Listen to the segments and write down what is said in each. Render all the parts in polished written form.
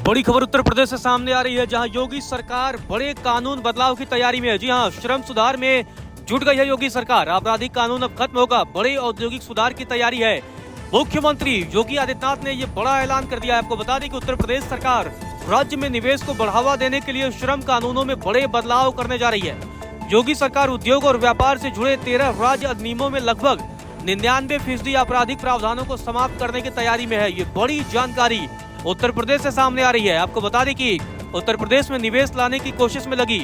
बड़ी खबर उत्तर प्रदेश से सामने आ रही है, जहां योगी सरकार बड़े कानून बदलाव की तैयारी में है। जी हां, श्रम सुधार में जुट गई है योगी सरकार। आपराधिक कानून अब खत्म होगा, बड़े औद्योगिक सुधार की तैयारी है। मुख्यमंत्री योगी आदित्यनाथ ने ये बड़ा ऐलान कर दिया है। आपको बता दें कि उत्तर प्रदेश सरकार राज्य में निवेश को बढ़ावा देने के लिए श्रम कानूनों में बड़े बदलाव करने जा रही है। योगी सरकार उद्योग और व्यापार से जुड़े 13 राज्य अधिनियमों में लगभग 99% आपराधिक प्रावधानों को समाप्त करने की तैयारी में है। ये बड़ी जानकारी उत्तर प्रदेश से सामने आ रही है। आपको बता दें कि उत्तर प्रदेश में निवेश लाने की कोशिश में लगी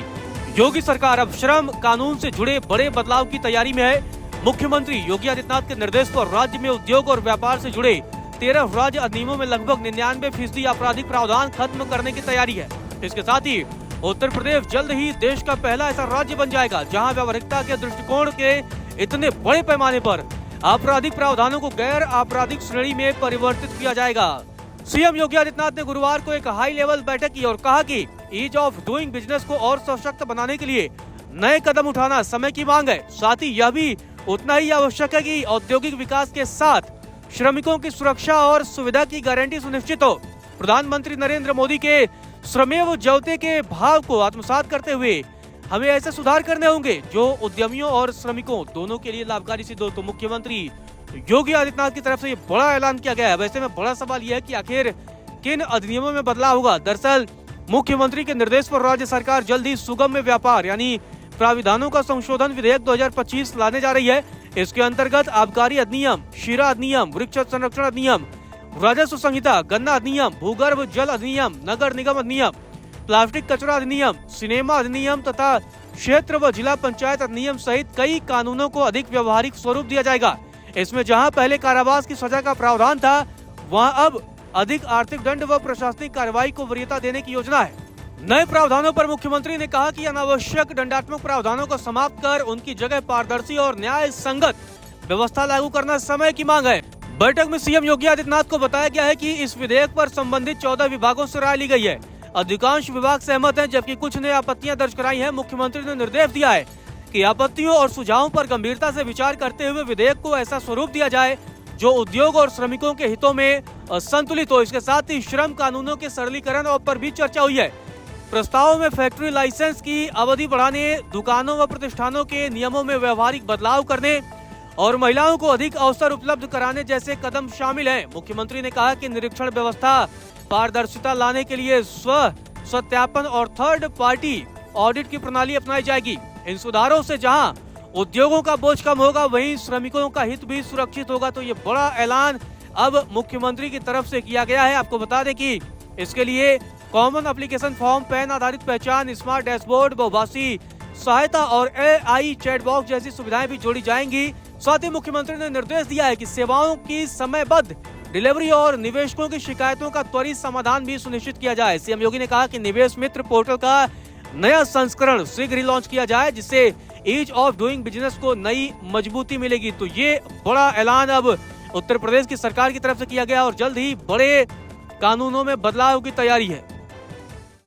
योगी सरकार अब श्रम कानून से जुड़े बड़े बदलाव की तैयारी में है। मुख्यमंत्री योगी आदित्यनाथ के निर्देश पर राज्य में उद्योग और व्यापार से जुड़े 13 राज्य अधिनियमों में लगभग 99% आपराधिक प्रावधान खत्म करने की तैयारी है। इसके साथ ही उत्तर प्रदेश जल्द ही देश का पहला ऐसा राज्य बन जाएगा जहां व्यावहारिकता के दृष्टिकोण के इतने बड़े पैमाने पर आपराधिक प्रावधानों को गैर आपराधिक श्रेणी में परिवर्तित किया जाएगा। सीएम योगी आदित्यनाथ ने गुरुवार को एक हाई लेवल बैठक की और कहा कि ईज ऑफ डूइंग बिजनेस को और सशक्त बनाने के लिए नए कदम उठाना समय की मांग है। साथ ही यह भी उतना ही आवश्यक है कि औद्योगिक विकास के साथ श्रमिकों की सुरक्षा और सुविधा की गारंटी सुनिश्चित हो। प्रधानमंत्री नरेंद्र मोदी के श्रमेव जयते के भाव को आत्मसात करते हुए हमें ऐसे सुधार करने होंगे जो उद्यमियों और श्रमिकों दोनों के लिए लाभकारी सिद्ध हो। तो मुख्यमंत्री योगी आदित्यनाथ की तरफ से ये बड़ा ऐलान किया गया है। वैसे में बड़ा सवाल यह है कि आखिर किन अधिनियमों में बदलाव होगा। दरअसल मुख्यमंत्री के निर्देश पर राज्य सरकार जल्द ही सुगम्य व्यापार यानी प्राविधानों का संशोधन विधेयक 2025 लाने जा रही है। इसके अंतर्गत आबकारी अधिनियम, शीरा अधिनियम, वृक्ष संरक्षण अधिनियम, राजस्व संहिता, गन्ना अधिनियम, भूगर्भ जल अधिनियम, नगर निगम अधिनियम, प्लास्टिक कचरा अधिनियम, सिनेमा अधिनियम तथा क्षेत्र व जिला पंचायत अधिनियम सहित कई कानूनों को अधिक व्यवहारिक स्वरूप दिया जाएगा। इसमें जहां पहले कारावास की सजा का प्रावधान था, वहां अब अधिक आर्थिक दंड व प्रशासनिक कार्रवाई को वरीयता देने की योजना है। नए प्रावधानों पर मुख्यमंत्री ने कहा कि अनावश्यक दंडात्मक प्रावधानों को समाप्त कर उनकी जगह पारदर्शी और न्याय संगत व्यवस्था लागू करना समय की मांग है। बैठक में सीएम योगी आदित्यनाथ को बताया गया है कि इस विधेयक पर संबंधित 14 विभागों से राय ली गई है। अधिकांश विभाग सहमत हैं, जबकि कुछ ने आपत्तियां दर्ज कराई हैं। मुख्यमंत्री ने निर्देश दिया है कि आपत्तियों और सुझावों पर गंभीरता से विचार करते हुए विधेयक को ऐसा स्वरूप दिया जाए जो उद्योग और श्रमिकों के हितों में संतुलित हो। इसके साथ ही श्रम कानूनों के सरलीकरण पर भी चर्चा हुई है। प्रस्ताव में फैक्ट्री लाइसेंस की अवधि बढ़ाने, दुकानों व प्रतिष्ठानों के नियमों में व्यवहारिक बदलाव करने और महिलाओं को अधिक अवसर उपलब्ध कराने जैसे कदम शामिल हैं। मुख्यमंत्री ने कहा कि निरीक्षण व्यवस्था पारदर्शिता लाने के लिए स्व सत्यापन और थर्ड पार्टी ऑडिट की प्रणाली अपनाई जाएगी। इन सुधारों से जहां उद्योगों का बोझ कम होगा, वहीं श्रमिकों का हित भी सुरक्षित होगा। तो ये बड़ा ऐलान अब मुख्यमंत्री की तरफ से किया गया है। आपको बता दें कि इसके लिए कॉमन एप्लीकेशन फॉर्म, पैन आधारित पहचान, स्मार्ट डैशबोर्ड, बहुभाषी सहायता और AI चैट बॉक्स जैसी सुविधाएं भी जोड़ी जाएंगी। साथ ही मुख्यमंत्री ने निर्देश दिया है कि सेवाओं की समयबद्ध डिलीवरी और निवेशकों की शिकायतों का त्वरित समाधान भी सुनिश्चित किया जाए। सीएम योगी ने कहा कि निवेश मित्र पोर्टल का नया संस्करण शीघ्र ही लॉन्च किया जाए, जिससे ईज ऑफ डूइंग बिजनेस को नई मजबूती मिलेगी। तो ये बड़ा ऐलान अब उत्तर प्रदेश की सरकार की तरफ से किया गया और जल्द ही बड़े कानूनों में बदलाव की तैयारी है।